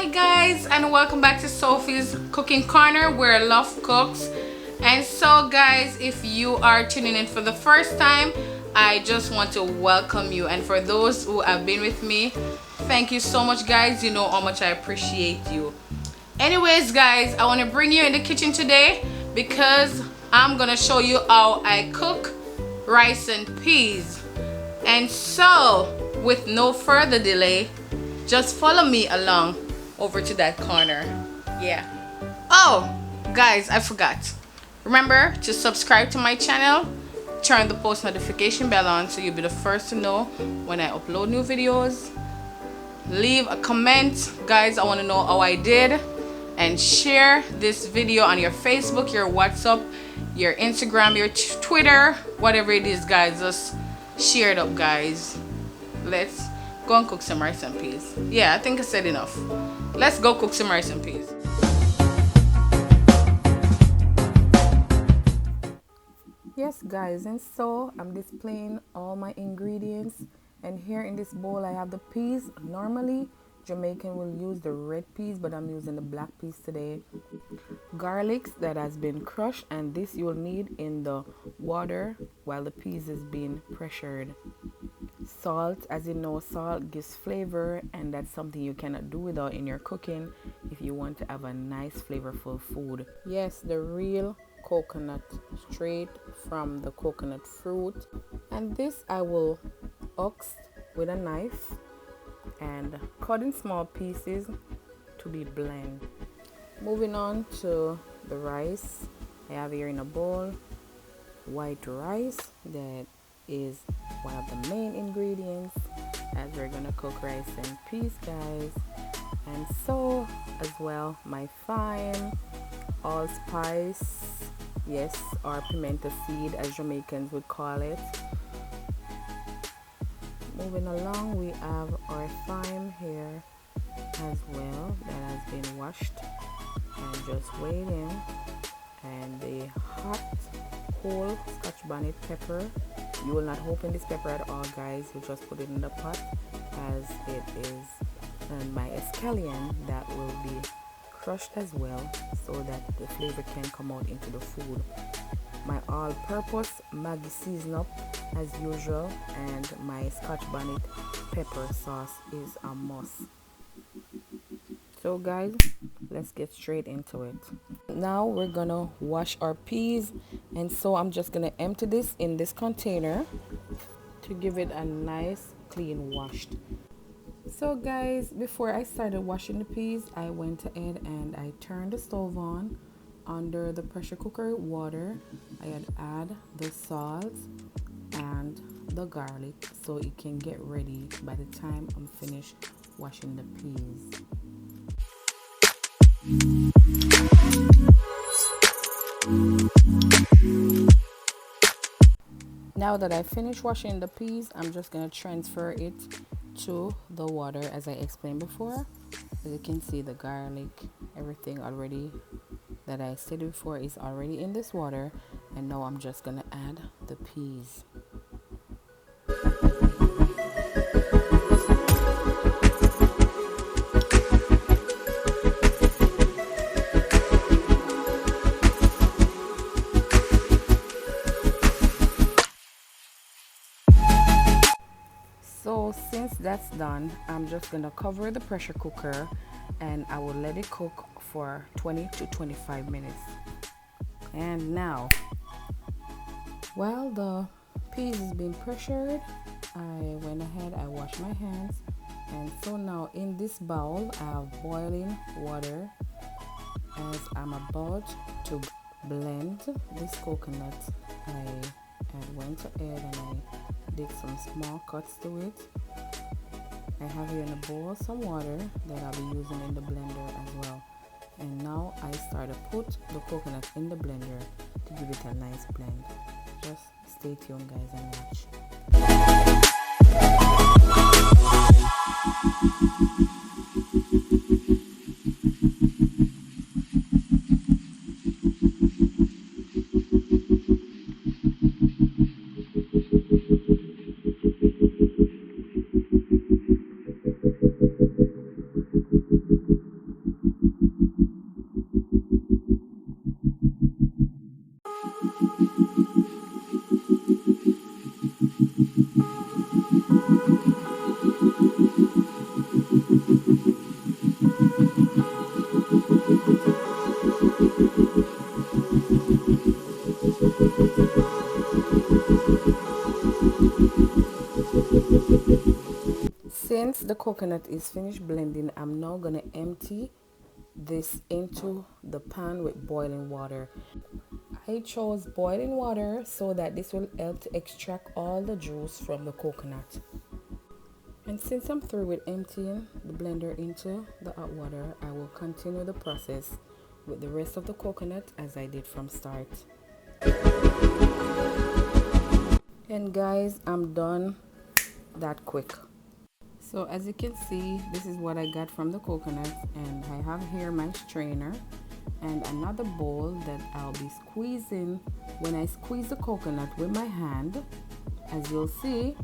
Hi guys, and welcome back to Sophie's Cooking Corner, where love cooks. And so guys, if you are tuning in for the first time, I just want to welcome you. And for those who have been with me, thank you so much guys. You know how much I appreciate you. Anyways guys, I want to bring you in the kitchen today because I'm gonna show you how I cook rice and peas. And so with no further delay, just follow me along over to that corner. Yeah. Oh guys, I forgot. Remember to subscribe to my channel, turn the post notification bell on so you'll be the first to know when I upload new videos. Leave a comment guys, I want to know how I did, and share this video on your Facebook, your WhatsApp, your Instagram, your Twitter, whatever it is guys. Just share it up guys. Let's go and cook some rice and peas. Yeah, I think I said enough. Let's go cook some rice and peas. Yes guys, and so I'm displaying all my ingredients, and here in this bowl I have the peas. Normally Jamaican will use the red peas, but I'm using the black peas today. Garlic that has been crushed, and this you will need in the water while the peas is being pressured. Salt, as you know, salt gives flavor, and that's something you cannot do without in your cooking if you want to have a nice flavorful food. Yes, the real coconut, straight from the coconut fruit. And this I will ox with a knife and cut in small pieces to be blended. Moving on to the rice, I have here in a bowl white rice that is one of the main ingredients as we're gonna cook rice and peas guys. And so as well my thyme, allspice, yes, or pimento seed as Jamaicans would call it. Moving along, we have our thyme here as well that has been washed and just weighed in, and the hot whole Scotch bonnet pepper. You will not open this pepper at all guys, you just put it in the pot as it is, and my scallion that will be crushed as well so that the flavor can come out into the food. My all-purpose Maggi season up as usual, and my Scotch bonnet pepper sauce is a must. So guys, let's get straight into it. Now we're gonna wash our peas, and so I'm just gonna empty this in this container to give it a nice clean wash. So guys, before I started washing the peas, I went ahead and I turned the stove on under the pressure cooker water. I had add the salt and the garlic so it can get ready by the time I'm finished washing the peas. Now that I finished washing the peas, I'm just going to transfer it to the water as I explained before. As you can see, the garlic, everything already that I said before is already in this water, and now I'm just going to add the peas. So since that's done, I'm just gonna cover the pressure cooker and I will let it cook for 20 to 25 minutes. And now, while the peas is being pressured, I went ahead, I washed my hands, and so now in this bowl I have boiling water as I'm about to blend this coconut. I went ahead and I did some small cuts to it. I have here in a bowl some water that I'll be using in the blender as well. And now I start to put the coconut in the blender to give it a nice blend. Just stay tuned guys and watch. Since the coconut is finished blending, I'm now gonna empty this into the pan with boiling water. I chose boiling water so that this will help to extract all the juice from the coconut. And since I'm through with emptying the blender into the hot water, I will continue the process with the rest of the coconut as I did from start. And guys, I'm done that quick. So as you can see, this is what I got from the coconut, and I have here my strainer and another bowl that I'll be squeezing. When I squeeze the coconut with my hand, as you'll see,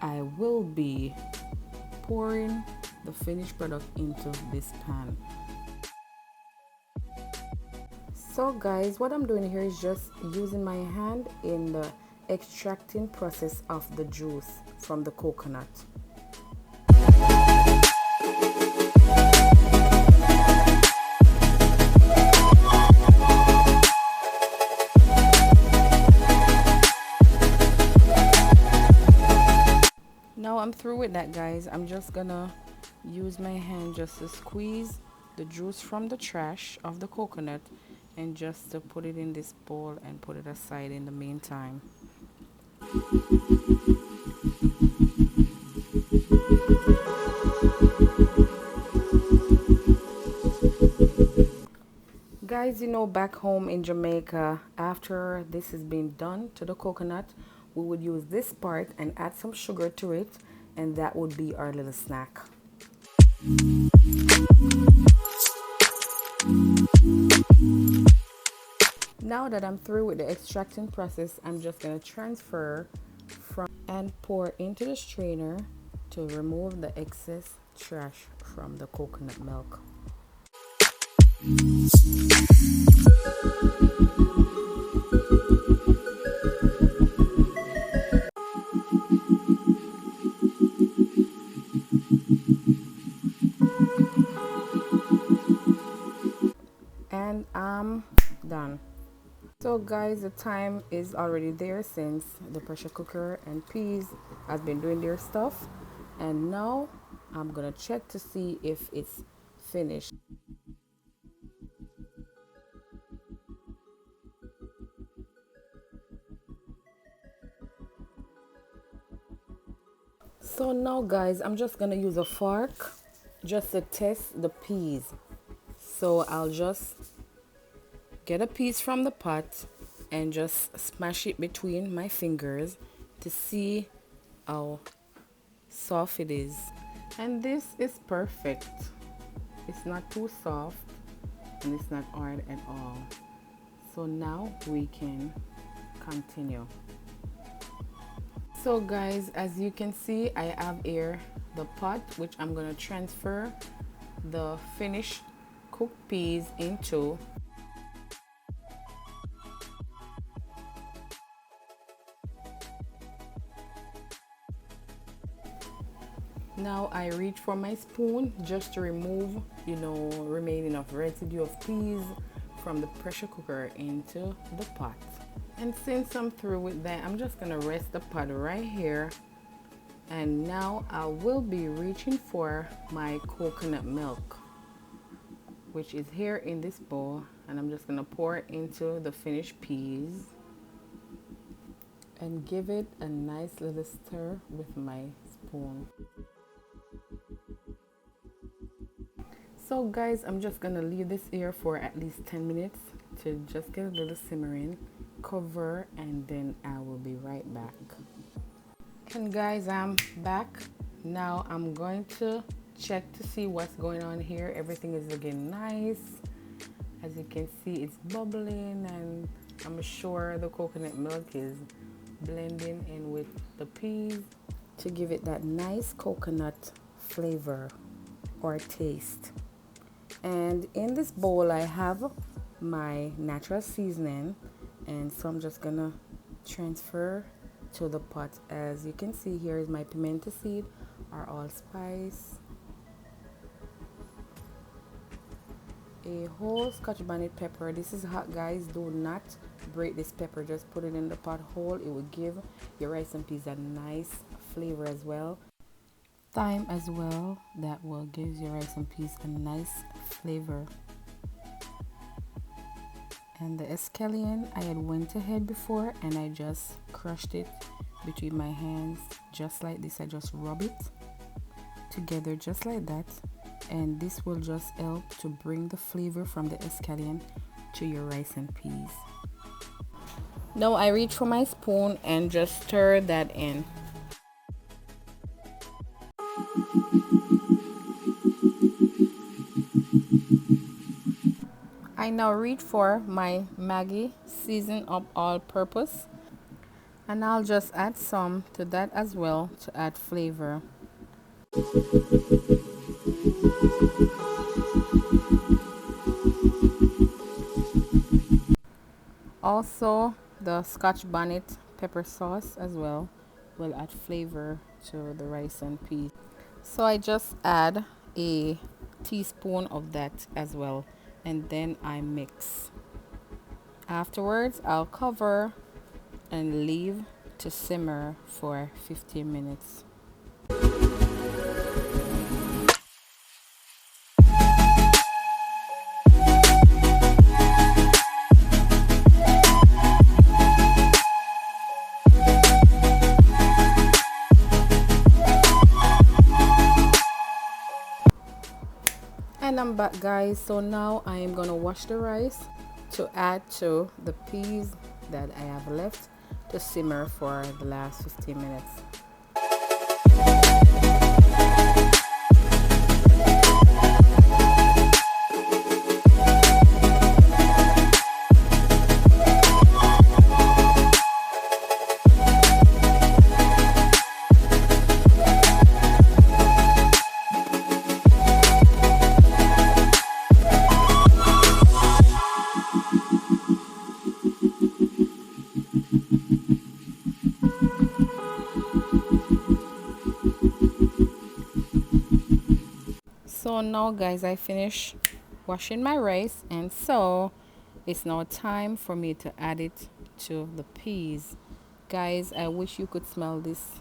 I will be pouring the finished product into this pan. So guys, what I'm doing here is just using my hand in the extracting process of the juice from the coconut. Now I'm through with that, guys. I'm just gonna use my hand just to squeeze the juice from the trash of the coconut and just to put it in this bowl and put it aside in the meantime. Guys, you know, back home in Jamaica, after this has been done to the coconut, we would use this part and add some sugar to it, and that would be our little snack. Now that I'm through with the extracting process, I'm just going to transfer from and pour into the strainer to remove the excess trash from the coconut milk. And I'm done. So guys, the time is already there since the pressure cooker and peas has been doing their stuff, and now I'm gonna check to see if it's finished. So now guys, I'm just gonna use a fork just to test the peas. So I'll just get a piece from the pot and just smash it between my fingers to see how soft it is. And this is perfect. It's not too soft and it's not hard at all. So now we can continue. So guys, as you can see, I have here the pot which I'm gonna transfer the finished cooked peas into. Now I reach for my spoon just to remove, you know, remaining of residue of peas from the pressure cooker into the pot. And since I'm through with that, I'm just gonna rest the pot right here. And now I will be reaching for my coconut milk, which is here in this bowl, and I'm just gonna pour it into the finished peas and give it a nice little stir with my spoon. So guys, I'm just gonna leave this here for at least 10 minutes to just get a little simmering. Cover, and then I will be right back. And guys, I'm back. Now I'm going to check to see what's going on here. Everything is looking nice. As you can see, it's bubbling, and I'm sure the coconut milk is blending in with the peas to give it that nice coconut flavor or taste. And in this bowl I have my natural seasoning, and so I'm just gonna transfer to the pot. As you can see, here is my pimento seed, our allspice, a whole Scotch bonnet pepper. This is hot, guys. Do not break this pepper. Just put it in the pot whole. It will give your rice and peas a nice flavor as well. Thyme as well. That will give your rice and peas a nice flavor. And the scallion, I had went ahead before and I just crushed it between my hands just like this. I just rub it together just like that, and this will just help to bring the flavor from the scallion to your rice and peas. Now I reach for my spoon and just stir that in. I now reach for my Maggi season up all purpose, and I'll just add some to that as well to add flavor. Also, the Scotch bonnet pepper sauce as well will add flavor to the rice and peas. So I just add a teaspoon of that as well, and then I mix. Afterwards, I'll cover and leave to simmer for 15 minutes. And I'm back, guys. So now I am gonna wash the rice to add to the peas that I have left to simmer for the last 15 minutes. So now, guys, I finished washing my rice, and so it's now time for me to add it to the peas. Guys, I wish you could smell this.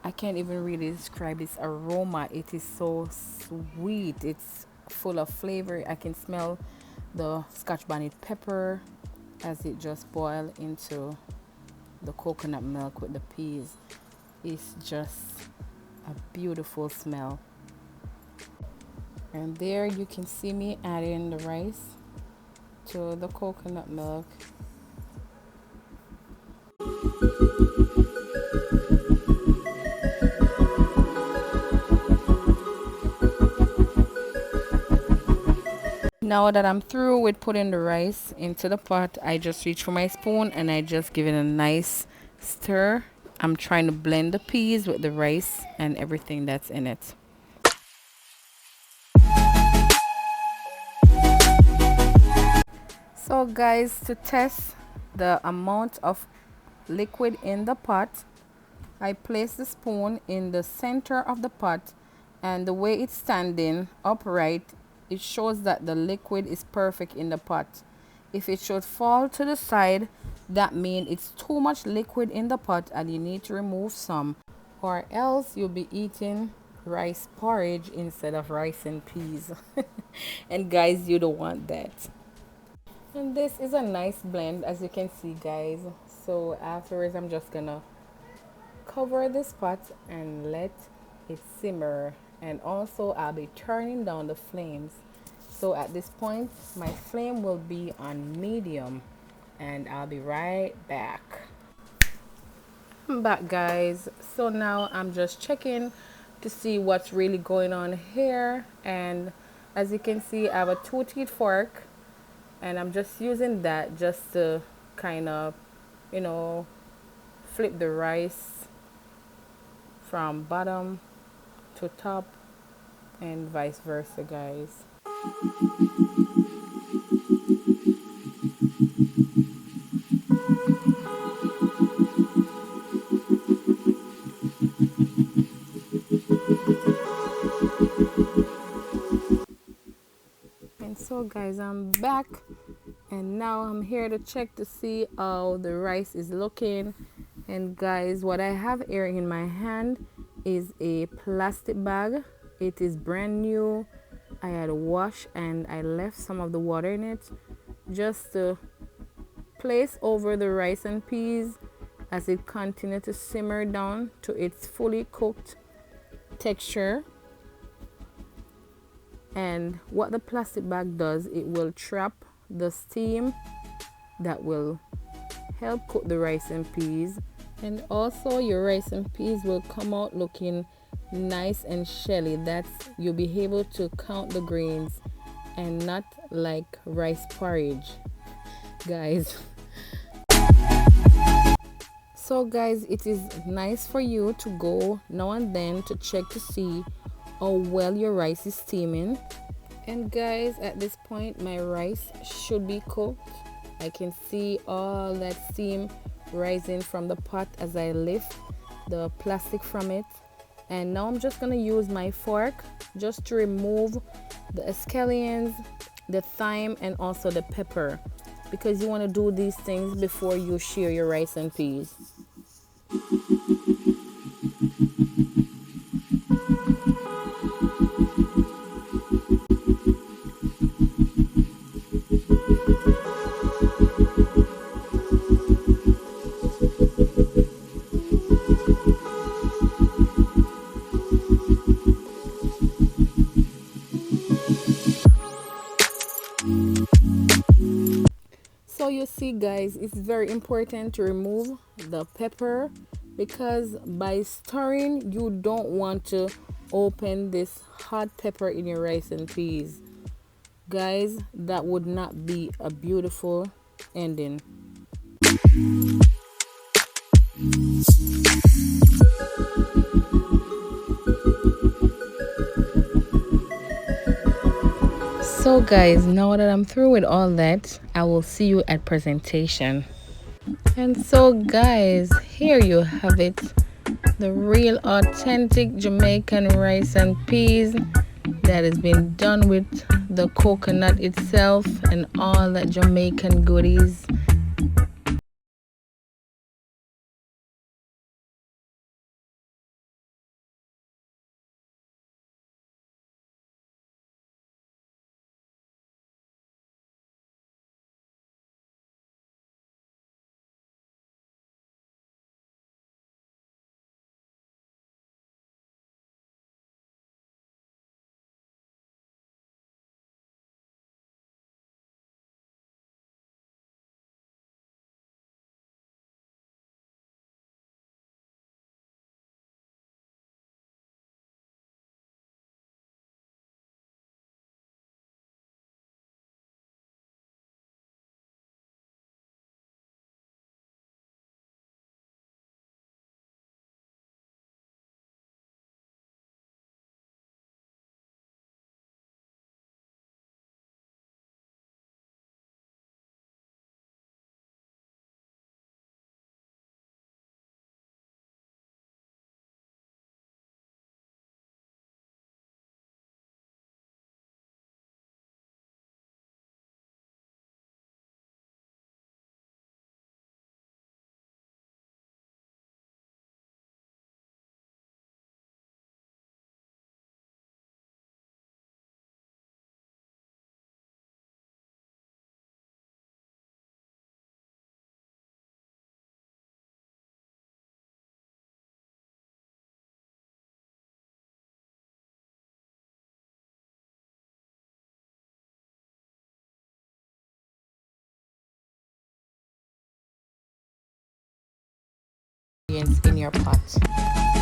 I can't even really describe this aroma. It is so sweet. It's full of flavor. I can smell the Scotch bonnet pepper as it just boils into the coconut milk with the peas. It's just a beautiful smell. And there you can see me adding the rice to the coconut milk. Now that I'm through with putting the rice into the pot, I just reach for my spoon and I just give it a nice stir. I'm trying to blend the peas with the rice and everything that's in it. So guys, to test the amount of liquid in the pot, I place the spoon in the center of the pot, and the way it's standing upright, it shows that the liquid is perfect in the pot. If it should fall to the side, that means it's too much liquid in the pot and you need to remove some, or else you'll be eating rice porridge instead of rice and peas. And guys, you don't want that. And this is a nice blend, as you can see, guys. So afterwards, I'm just gonna cover this pot and let it simmer, and also I'll be turning down the flames. So at this point, my flame will be on medium, and I'll be right back. I'm back, guys. So now I'm just checking to see what's really going on here, and as you can see, I have a 2-teeth fork, and I'm just using that just to kind of, you know, flip the rice from bottom to top and vice versa, guys. And so guys, I'm back, and now I'm here to check to see how the rice is looking. And guys, what I have here in my hand is a plastic bag. It is brand new. I had washed and I left some of the water in it just to place over the rice and peas as it continues to simmer down to its fully cooked texture. And what the plastic bag does, it will trap the steam that will help cook the rice and peas, and also your rice and peas will come out looking nice and shelly. That's, you'll be able to count the grains and not like rice porridge, guys. So guys, it is nice for you to go now and then to check to see how well your rice is steaming. And guys, at this point my rice should be cooked. I can see all that steam rising from the pot as I lift the plastic from it. And now I'm just gonna use my fork just to remove the scallions, the thyme, and also the pepper, because you want to do these things before you share your rice and peas. So you see guys, it's very important to remove the pepper, because by stirring you don't want to open this hot pepper in your rice and peas. Guys, that would not be a beautiful ending. So guys, now that I'm through with all that, I will see you at presentation. And so guys, here you have it, the real authentic Jamaican rice and peas that has been done with the coconut itself and all that Jamaican goodies. In your pot.